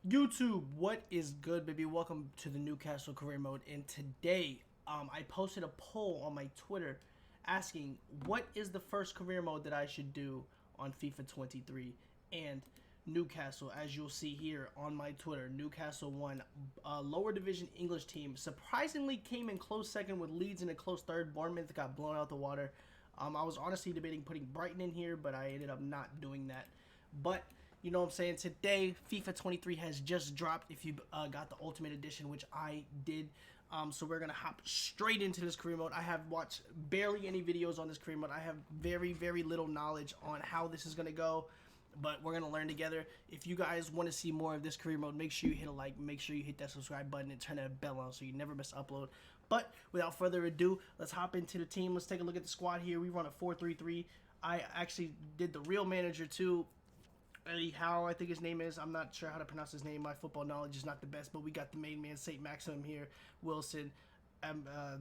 YouTube, what is good, baby? Welcome to the Newcastle career mode. And today, I posted a poll on my Twitter asking what is the first career mode that I should do on FIFA 23. And Newcastle, as you'll see here on my Twitter, Newcastle won. A lower division English team surprisingly came in close second with Leeds in a close third. Bournemouth got blown out the water. I was honestly debating putting Brighton in here, but I ended up not doing that. But you know what I'm saying? Today, FIFA 23 has just dropped if you got the Ultimate Edition, which I did. So we're going to hop straight into this career mode. I have watched barely any videos on this career mode. I have very, very little knowledge on how this is going to go, but we're going to learn together. If you guys want to see more of this career mode, make sure you hit a like, make sure you hit that subscribe button, and turn that bell on so you never miss an upload. But without further ado, let's hop into the team. Let's take a look at the squad here. We run a 4-3-3. I actually did the real manager too. Eddie Howe, I think his name is. I'm not sure how to pronounce his name. My football knowledge is not the best, but we got the main man, St. Maximum here, Wilson.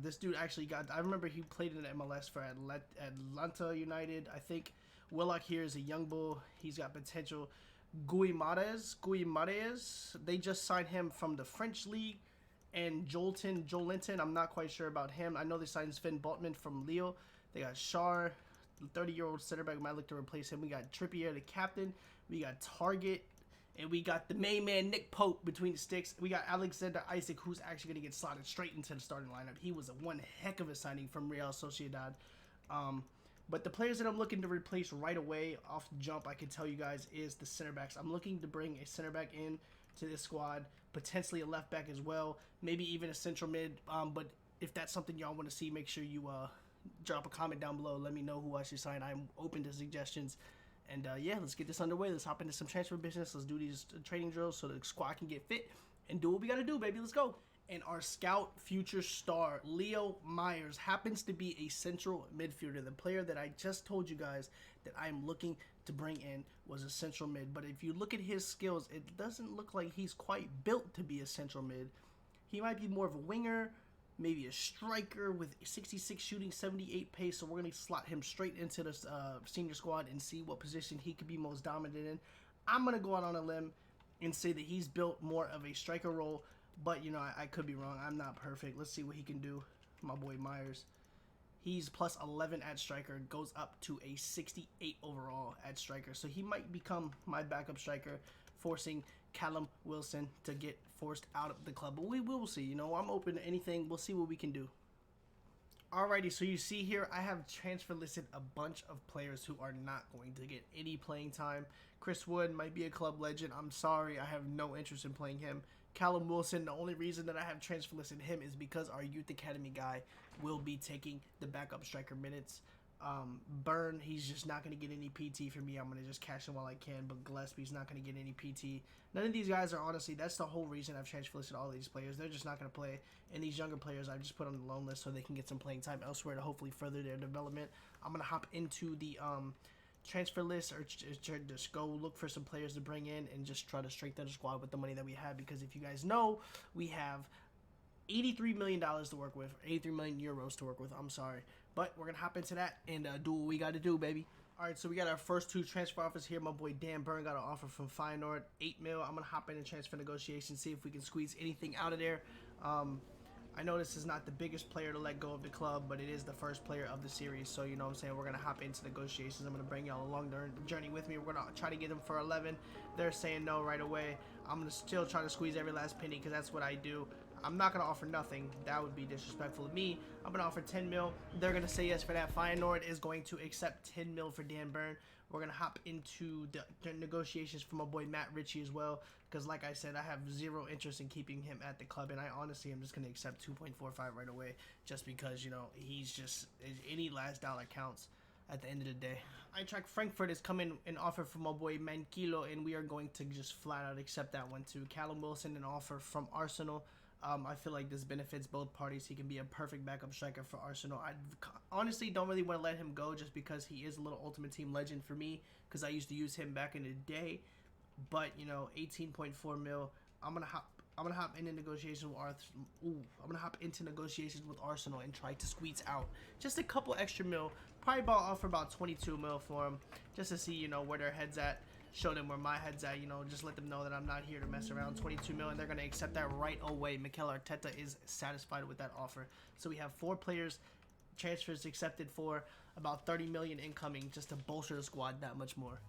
This dude actually got, I remember he played in the MLS for Atlanta United. I think Willock here is a young bull. He's got potential. Guimaraes, they just signed him from the French league. And Joelinton, I'm not quite sure about him. I know they signed Sven Botman from Lille. They got Shar, 30-year-old center back, might look to replace him. We got Trippier, the captain. We got Target. And we got the main man, Nick Pope, between the sticks. We got Alexander Isaac, who's actually going to get slotted straight into the starting lineup. He was one heck of a signing from Real Sociedad. But the players that I'm looking to replace right away off the jump, I can tell you guys, is the center backs. I'm looking to bring a center back in to this squad, potentially a left back as well, maybe even a central mid. But if that's something y'all want to see, make sure you drop a comment down below. Let me know who I should sign. I'm open to suggestions. And yeah, let's get this underway. Let's hop into some transfer business. Let's do these training drills so the squad can get fit and do what we got to do, baby. Let's go. And our scout future star, Leo Myers, happens to be a central midfielder. The player that I just told you guys that I am looking to bring in was a central mid. But if you look at his skills, it doesn't look like he's quite built to be a central mid. He might be more of a winger, maybe a striker with 66 shooting, 78 pace. So we're going to slot him straight into the senior squad and see what position he could be most dominant in. I'm going to go out on a limb and say that he's built more of a striker role. But, you know, I could be wrong. I'm not perfect. Let's see what he can do. My boy Myers. He's plus 11 at striker. Goes up to a 68 overall at striker. So he might become my backup striker, forcing Callum Wilson to get forced out of the club. But we will see. You know, I'm open to anything. We'll see what we can do. Alrighty, so you see here, I have transfer listed a bunch of players who are not going to get any playing time. Chris Wood might be a club legend. I'm sorry, I have no interest in playing him. Callum Wilson, the only reason that I have transfer listed him is because our youth academy guy will be taking the backup striker minutes. Byrne, he's just not going to get any PT for me. I'm going to just cash him while I can, but Gillespie's not going to get any PT. None of these guys are, honestly, that's the whole reason I've transfer listed all these players. They're just not going to play, and these younger players I've just put on the loan list so they can get some playing time elsewhere to hopefully further their development. I'm going to hop into the transfer list or just go look for some players to bring in and just try to strengthen the squad with the money that we have, because if you guys know, we have $83 million to work with, 83 million euros to work with, I'm sorry. But we're going to hop into that and do what we got to do, baby. All right, so we got our first two transfer offers here. My boy Dan Byrne got an offer from Feyenoord, 8 mil. I'm going to hop in and transfer negotiations, see if we can squeeze anything out of there. I know this is not the biggest player to let go of the club, but it is the first player of the series. So, you know what I'm saying, we're going to hop into negotiations. I'm going to bring y'all along the journey with me. We're going to try to get them for 11. They're saying no right away. I'm going to still try to squeeze every last penny because that's what I do. I'm not going to offer nothing. That would be disrespectful of me. I'm going to offer 10 mil. They're going to say yes for that. Feyenoord is going to accept 10 mil for Dan Byrne. We're going to hop into the negotiations for my boy Matt Ritchie as well, because like I said, I have zero interest in keeping him at the club, and I honestly am just going to accept 2.45 right away just because, you know, he's just, any last dollar counts at the end of the day. Eintracht Frankfurt is coming an offer from my boy Mankilo, and we are going to just flat out accept that one too. Callum Wilson, an offer from Arsenal. I feel like this benefits both parties. He can be a perfect backup striker for Arsenal. I honestly don't really want to let him go just because he is a little Ultimate Team legend for me, because I used to use him back in the day. But, you know, 18.4 mil. I'm gonna hop into negotiations with Arsenal and try to squeeze out just a couple extra mil. Probably offer about 22 mil for him, just to see, you know, where their heads at. show them where my head's at, you know, just let them know that I'm not here to mess around. 22 million, they're going to accept that right away. Mikel Arteta is satisfied with that offer. So we have 4 players, transfers accepted for about 30 million incoming, just to bolster the squad that much more.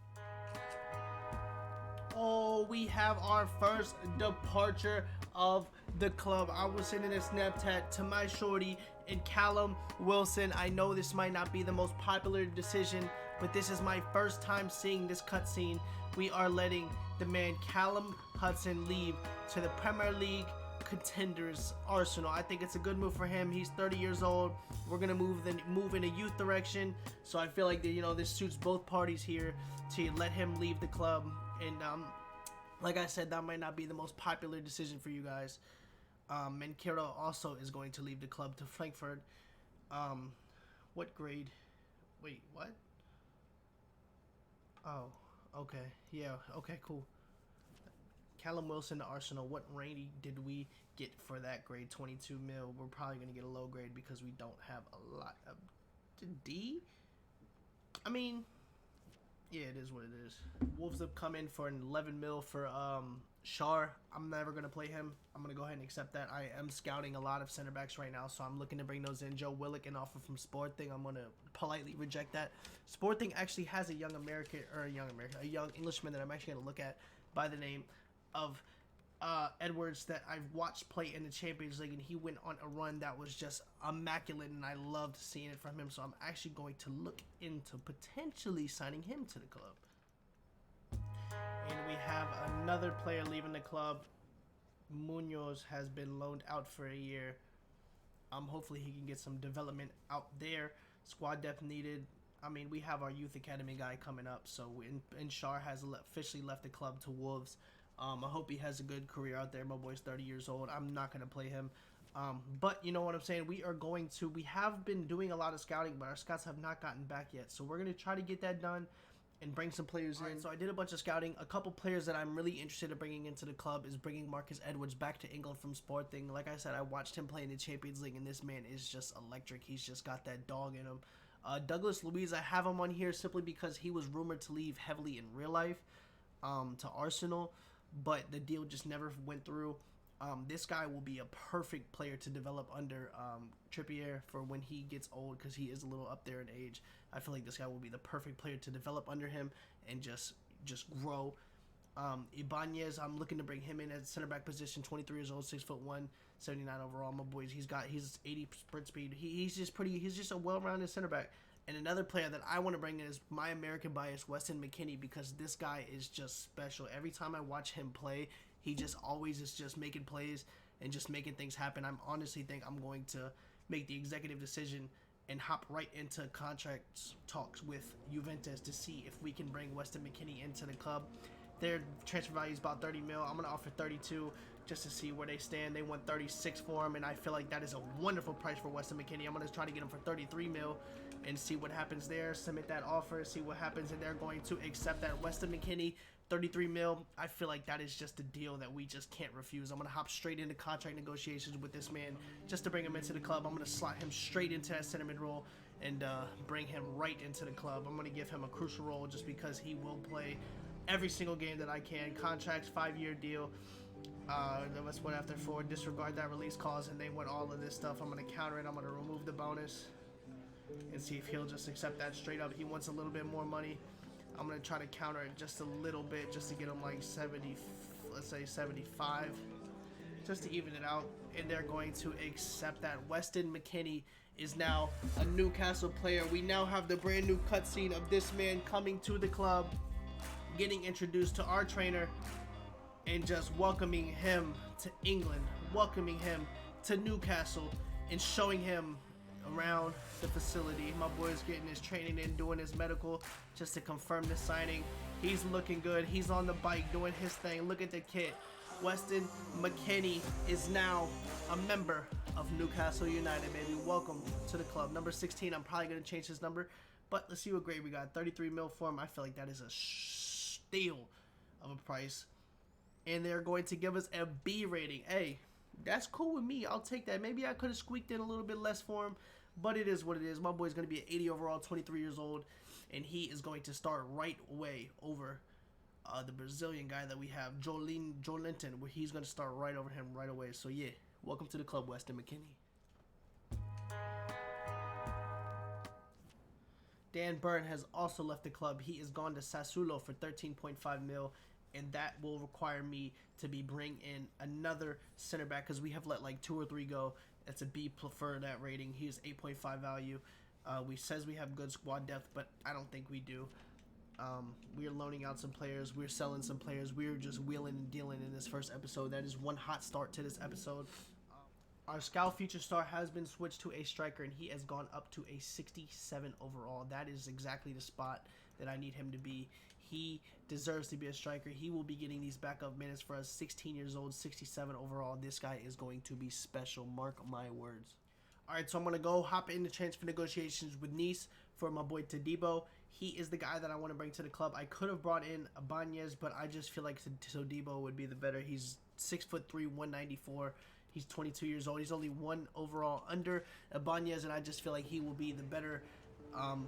Oh, we have our first departure of the club. I was sending a Snapchat to my shorty and Callum Wilson. I know this might not be the most popular decision, but this is my first time seeing this cutscene. We are letting the man Callum Hudson leave to the Premier League contenders Arsenal. I think it's a good move for him. He's 30 years old. We're gonna move in a youth direction, so I feel like that, you know, this suits both parties here to let him leave the club. And like I said, that might not be the most popular decision for you guys. And Kiro also is going to leave the club to Frankfurt. What grade? Wait, what? Oh, okay. Yeah, okay, cool. Callum Wilson to Arsenal. What rating did we get for that grade? 22 mil. We're probably going to get a low grade because we don't have a lot of D? I mean, yeah, it is what it is. Wolves have come in for an 11 mil for Shar. I'm never going to play him. I'm going to go ahead and accept that. I am scouting a lot of center backs right now, so I'm looking to bring those in. Joe Willock, an offer from Sporting. I'm going to politely reject that. Sporting actually has a young Englishman that I'm actually going to look at by the name of Edwards that I've watched play in the Champions League, and he went on a run that was just immaculate, and I loved seeing it from him. So I'm actually going to look into potentially signing him to the club. And we have another player leaving the club. Munoz has been loaned out for a year. Hopefully he can get some development out there. Squad depth needed. I mean, we have our youth academy guy coming up, so Shar has officially left the club to Wolves. I hope he has a good career out there. My boy's 30 years old. I'm not going to play him. But you know what I'm saying? We have been doing a lot of scouting, but our scouts have not gotten back yet. So we're going to try to get that done and bring some players in. So I did a bunch of scouting. A couple players that I'm really interested in bringing into the club is bringing Marcus Edwards back to England from Sporting. Like I said, I watched him play in the Champions League, and this man is just electric. He's just got that dog in him. Douglas Luiz, I have him on here simply because he was rumored to leave heavily in real life to Arsenal, but the deal just never went through. This guy will be a perfect player to develop under Trippier for when he gets old, because he is a little up there in age. I feel like this guy will be the perfect player to develop under him and just grow. Ibanez, I'm looking to bring him in at center back position. 23 years old, 6'1", 79 overall. My boys, he's 80 sprint speed. He's just a well-rounded center back. And another player that I want to bring in is my American bias, Weston McKennie, because this guy is just special. Every time I watch him play, he just always is just making plays and just making things happen. I honestly think I'm going to make the executive decision and hop right into contract talks with Juventus to see if we can bring Weston McKennie into the club. Their transfer value is about 30 mil. I'm going to offer 32 just to see where they stand. They want 36 for him, and I feel like that is a wonderful price for Weston McKennie. I'm going to try to get him for 33 mil and see what happens there. Submit that offer, see what happens, and they're going to accept that. Weston McKennie, 33 mil. I feel like that is just a deal that we just can't refuse. I'm going to hop straight into contract negotiations with this man just to bring him into the club. I'm going to slot him straight into that center mid role and bring him right into the club. I'm going to give him a crucial role just because he will play every single game that I can. Contracts, 5-year deal. That's what after 4. Disregard that release clause, and they want all of this stuff. I'm going to counter it. I'm going to remove the bonus and see if he'll just accept that straight up. He wants a little bit more money. I'm going to try to counter it just a little bit just to get him like 70, let's say 75, just to even it out. And they're going to accept that. Weston McKennie is now a Newcastle player. We now have the brand new cutscene of this man coming to the club, getting introduced to our trainer, and just welcoming him to England, welcoming him to Newcastle, and showing him around the facility. My boy's getting his training in, doing his medical just to confirm the signing. He's looking good. He's on the bike doing his thing. Look at the kit. Weston McKennie is now a member of Newcastle United, baby. Welcome to the club. Number 16, I'm probably going to change his number, but let's see what grade we got. 33 mil for him. I feel like that is a steal of a price. And they're going to give us a B rating. Hey, that's cool with me. I'll take that. Maybe I could have squeaked in a little bit less for him, but it is what it is. My boy's going to be an 80 overall, 23 years old, and he is going to start right away over the Brazilian guy that we have, Joelinton, where he's going to start right over him right away. So, yeah, welcome to the club, Weston McKennie. Dan Burn has also left the club. He is gone to Sassuolo for 13.5 mil, and that will require me to be bring in another center back because we have let like 2 or 3 go. It's a B for that rating. He is 8.5 value. We says we have good squad depth, but I don't think we do. We are loaning out some players. We're selling some players. We're just wheeling and dealing in this first episode. That is one hot start to this episode. Our Scout Future Star has been switched to a striker, and he has gone up to a 67 overall. That is exactly the spot that I need him to be. He deserves to be a striker. He will be getting these backup minutes for us. 16 years old, 67 overall. This guy is going to be special. Mark my words. All right, so I'm going to go hop into transfer negotiations with Nice for my boy Todibo. He is the guy that I want to bring to the club. I could have brought in Ibanez, but I just feel like Todibo would be the better. He's 6'3", 194. He's 22 years old. He's only 1 overall under Ibanez, and I just feel like he will be the better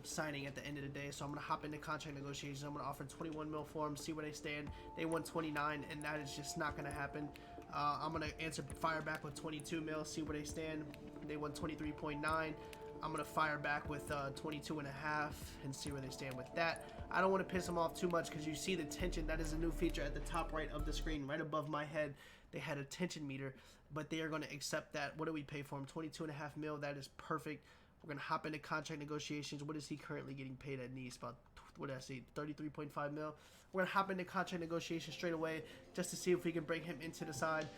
signing at the end of the day. So I'm going to hop into contract negotiations. I'm going to offer 21 mil for him, see where they stand. They want 29, and that is just not going to happen. I'm going to answer fire back with 22 mil, see where they stand. They want 23.9. I'm going to fire back with 22.5 and see where they stand with that. I don't want to piss them off too much because you see the tension. That is a new feature at the top right of the screen, right above my head. They had a tension meter, but they are going to accept that. What do we pay for him? 22.5 mil. That is perfect. We're going to hop into contract negotiations. What is he currently getting paid at Nice? About, what did I say, 33.5 mil? We're going to hop into contract negotiations straight away just to see if we can bring him into the side.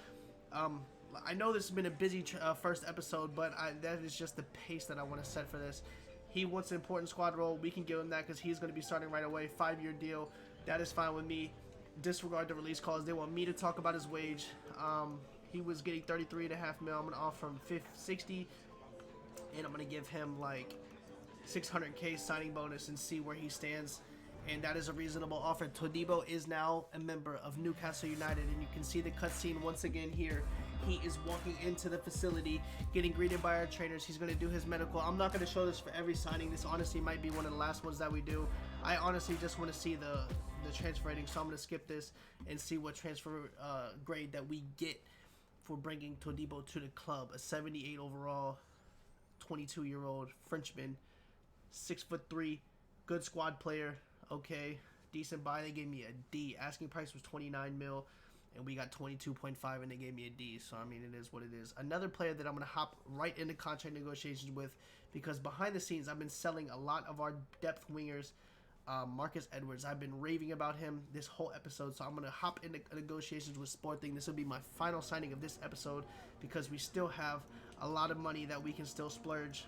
I know this has been a busy first episode, but that is just the pace that I want to set for this. He wants an important squad role. We can give him that because he's going to be starting right away. 5-year deal. That is fine with me. Disregard the release clause. They want me to talk about his wage. He was getting 33.5 mil. I'm going to offer him 60, and I'm going to give him like 600K signing bonus and see where he stands. And that is a reasonable offer. Todibo is now a member of Newcastle United, and you can see the cutscene once again here. He is walking into the facility, getting greeted by our trainers. He's going to do his medical. I'm not going to show this for every signing. This honestly might be one of the last ones that we do. I honestly just want to see the transfer rating, so I'm going to skip this and see what transfer grade that we get for bringing Todibo to the club. A 78 overall, 22-year-old Frenchman, 6'3", good squad player. Okay, decent buy. They gave me a D. Asking price was 29 mil, and we got 22.5, and they gave me a D. So, I mean, it is what it is. Another player that I'm going to hop right into contract negotiations with, because behind the scenes, I've been selling a lot of our depth wingers. Marcus Edwards, I've been raving about him this whole episode, so I'm going to hop into negotiations with Sporting. This will be my final signing of this episode because we still have a lot of money that we can still splurge.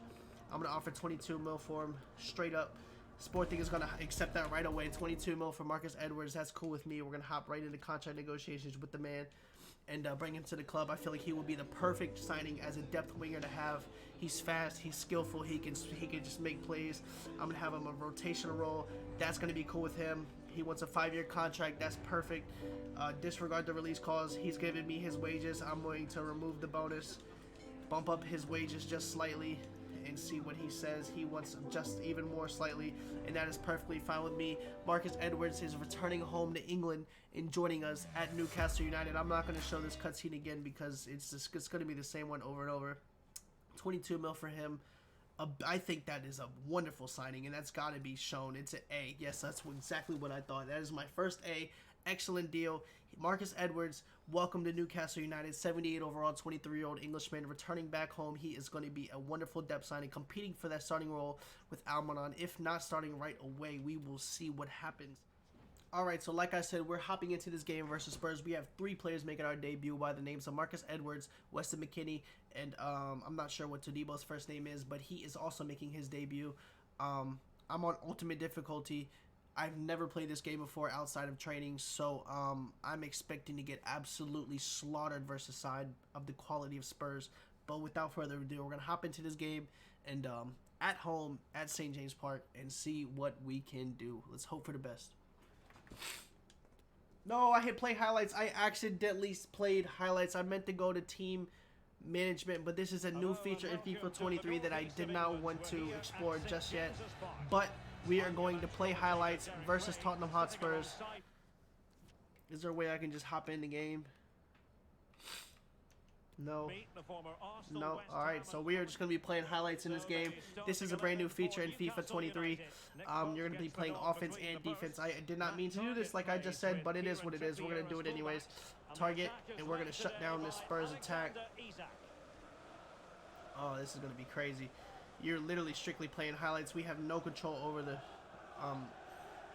I'm going to offer 22 mil for him straight up. Sporting is going to accept that right away. 22 mil for Marcus Edwards. That's cool with me. We're going to hop right into contract negotiations with the man and bring him to the club. I feel like he will be the perfect signing as a depth winger to have. He's fast. He's skillful. He can just make plays. I'm going to have him a rotational role. That's going to be cool with him. He wants a 5-year contract. That's perfect. Disregard the release clause. He's giving me his wages. I'm going to remove the bonus, bump up his wages just slightly, and see what he says. He wants just even more slightly, and that is perfectly fine with me. Marcus Edwards is returning home to England and joining us at Newcastle United. I'm not going to show this cutscene again because it's going to be the same one over and over. 22 mil for him. I think that is a wonderful signing, and that's got to be shown. It's an A. Yes, that's exactly what I thought. That is my first A. Excellent deal. Marcus Edwards, welcome to Newcastle United. 78 overall, 23-year-old Englishman returning back home. He is going to be a wonderful depth signing, competing for that starting role with Almanon. If not starting right away, we will see what happens. Alright, so like I said, we're hopping into this game versus Spurs. We have 3 players making our debut by the names of Marcus Edwards, Weston McKennie, and I'm not sure what Todibo's first name is, but he is also making his debut. I'm on ultimate difficulty. I've never played this game before outside of training, so I'm expecting to get absolutely slaughtered versus side of the quality of Spurs. But without further ado, we're going to hop into this game and at home at St. James Park and see what we can do. Let's hope for the best. No, I hit play highlights. I accidentally played highlights. I meant to go to team management, but this is a new feature in FIFA 23 that I did not want to explore just yet. But we are going to play highlights versus Tottenham Hotspurs. Is there a way I can just hop in the game? No. No. Alright, so we are just going to be playing highlights in this game. This is a brand new feature in FIFA 23. You're going to be playing offense and defense. I did not mean to do this like I just said, but it is what it is. We're going to do it anyways. Target, and we're going to shut down this Spurs attack. Oh, this is going to be crazy. You're literally strictly playing highlights. We have no control over the...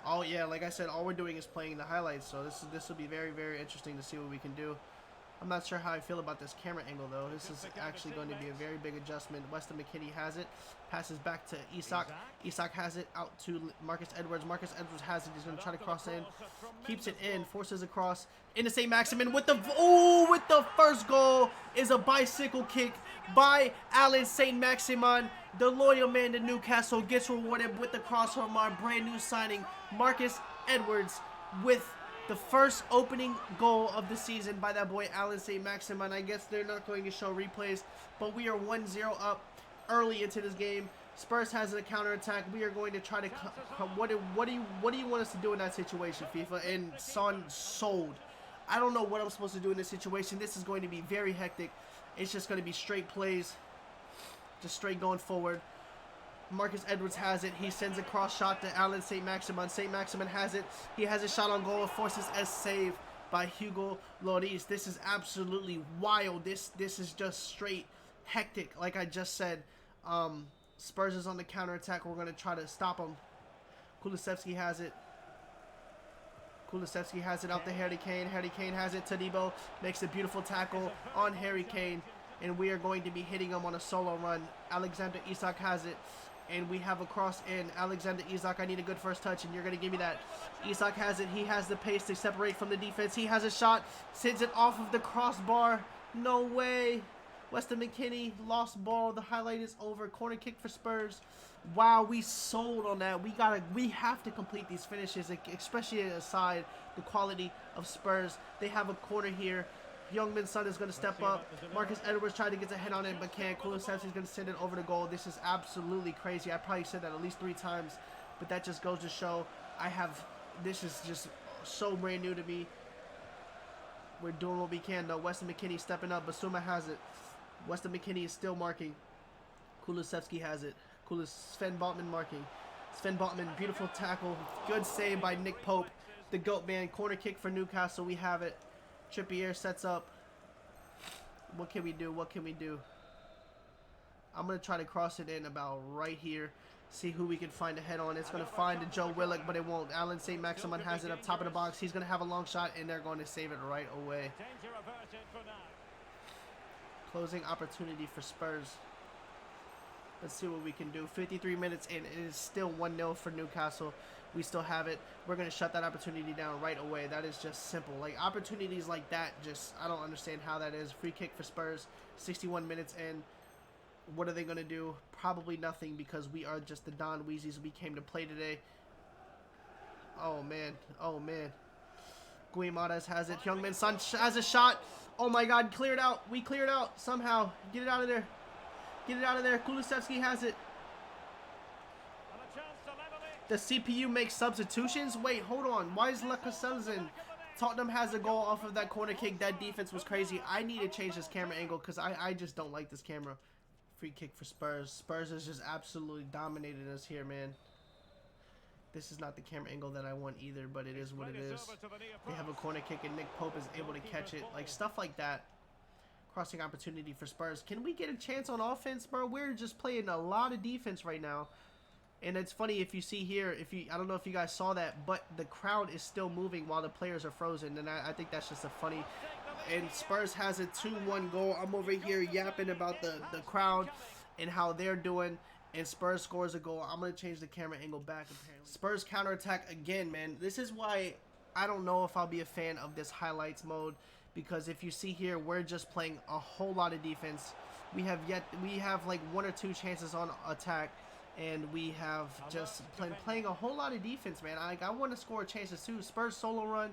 Oh, yeah, like I said, all we're doing is playing the highlights. So this will be very, very interesting to see what we can do. I'm not sure how I feel about this camera angle, though. This is actually going to be a very big adjustment. Weston McKennie has it. Passes back to Isak. Isak has it out to Marcus Edwards. Marcus Edwards has it. He's going to try to cross in. Keeps it in. Forces across. Into St. Maximin with the... Oh, with the first goal is a bicycle kick by Alan St. Maximin. The loyal man to Newcastle gets rewarded with the cross from our brand new signing, Marcus Edwards, with the first opening goal of the season by that boy Alan St. Maximin. I guess they're not going to show replays, but we are 1-0 up early into this game. Spurs has a counterattack. We are going to try to... What do you want us to do in that situation, FIFA? And Son sold. I don't know what I'm supposed to do in this situation. This is going to be very hectic. It's just going to be straight plays. Just straight going forward. Marcus Edwards has it. He sends a cross shot to Alan St. Maximin. St. Maximin has it. He has a shot on goal. Forces a save by Hugo Lloris. This is absolutely wild. This is just straight hectic. Like I just said, Spurs is on the counterattack. We're going to try to stop him. Kulusevski has it. Kulusevski has it out to Harry Kane. Harry Kane has it. Todibo makes a beautiful tackle on Harry Kane. And we are going to be hitting him on a solo run. Alexander Isak has it. And we have a cross in. Alexander Isak, I need a good first touch, and you're going to give me that. Isak has it. He has the pace to separate from the defense. He has a shot. Sends it off of the crossbar. No way. Weston McKennie lost ball. The highlight is over. Corner kick for Spurs. Wow, we sold on that. We have to complete these finishes, especially aside the quality of Spurs. They have a corner here. Youngman's son is going to step up. Marcus Edwards tried to get a head on it, but can't. Kulusevski is going to send it over the goal. This is absolutely crazy. I probably said that at least 3 times, but that just goes to show this is just so brand new to me. We're doing what we can, though. Weston McKennie stepping up. Basuma has it. Weston McKennie is still marking. Kulusevski has it. Sven Botman marking. Sven Botman, beautiful tackle. Good save by Nick Pope, the GOAT man. Corner kick for Newcastle. We have it. Trippier sets up. What can we do? What can we do? I'm going to try to cross it in about right here. See who we can find a head on. It's going to find Joe Willock, but it won't. Alan St. Maximin has it up top of the box. He's going to have a long shot, and they're going to save it right away. Closing opportunity for Spurs. Let's see what we can do. 53 minutes in. It is still 1-0 for Newcastle. We still have it. We're going to shut that opportunity down right away. That is just simple. Like, opportunities like that, I don't understand how that is. Free kick for Spurs. 61 minutes in. What are they going to do? Probably nothing, because we are just the Don Weezies we came to play today. Oh, man. Oh, man. Guimaraes has it. Youngman's son has a shot. Oh, my God. Clear it out. We cleared out somehow. Get it out of there. Get it out of there. Kulusevski has it. The CPU makes substitutions? Wait, hold on. Why is Lacazette? Tottenham has a goal off of that corner kick. That defense was crazy. I need to change this camera angle because I just don't like this camera. Free kick for Spurs. Spurs has just absolutely dominated us here, man. This is not the camera angle that I want either, but it is what it is. They have a corner kick and Nick Pope is able to catch it. Like, stuff like that. Crossing opportunity for Spurs. Can we get a chance on offense, bro? We're just playing a lot of defense right now. And it's funny, if you see here, I don't know if you guys saw that, but the crowd is still moving while the players are frozen. And I think that's just a funny. And Spurs has a 2-1 goal. I'm over here yapping about the crowd and how they're doing. And Spurs scores a goal. I'm going to change the camera angle back, apparently. Spurs counterattack again, man. This is why I don't know if I'll be a fan of this highlights mode. Because if you see here, we're just playing a whole lot of defense. We have like 1 or 2 chances on attack. And we have just playing a whole lot of defense, man. I want to score chances too. Spurs solo run,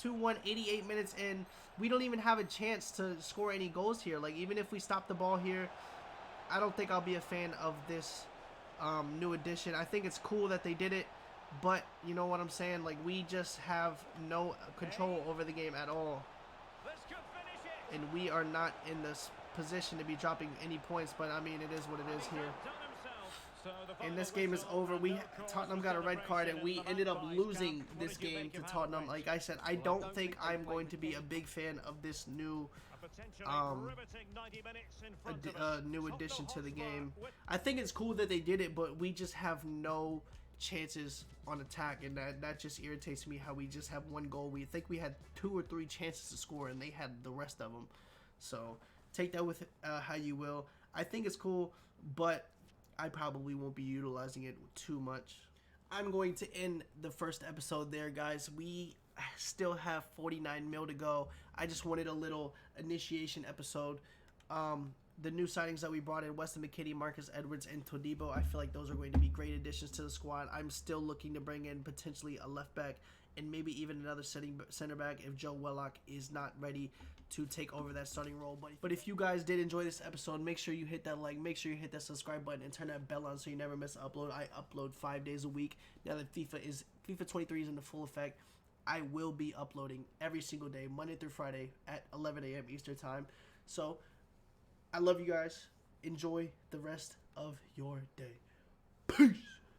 2-1, 88 minutes in. We don't even have a chance to score any goals here. Like, even if we stop the ball here, I don't think I'll be a fan of this new addition. I think it's cool that they did it. But you know what I'm saying? Like, we just have no control over the game at all. And we are not in this position to be dropping any points. But, I mean, it is what it is here. And this game is over. Tottenham got a red card, and we ended up losing this game to Tottenham. Like I said, I don't think I'm going to be a big fan of this new new addition to the game. I think it's cool that they did it, but we just have no chances on attack, and that just irritates me how we just have one goal. We think we had 2 or 3 chances to score, and they had the rest of them. So take that with how you will. I think it's cool, but I probably won't be utilizing it too much. I'm going to end the first episode there, guys. We still have 49 mil to go. I just wanted a little initiation episode. The new signings that we brought in, Weston, McKennie, Marcus Edwards, and Todibo, I feel like those are going to be great additions to the squad. I'm still looking to bring in potentially a left back and maybe even another center back if Joe Wellock is not ready to take over that starting role. But if you guys did enjoy this episode, make sure you hit that like, make sure you hit that subscribe button, and turn that bell on so you never miss an upload. I upload 5 days a week. Now that FIFA 23 is in the full effect, I will be uploading every single day, Monday through Friday at 11 a.m. Eastern time. So I love you guys. Enjoy the rest of your day. Peace.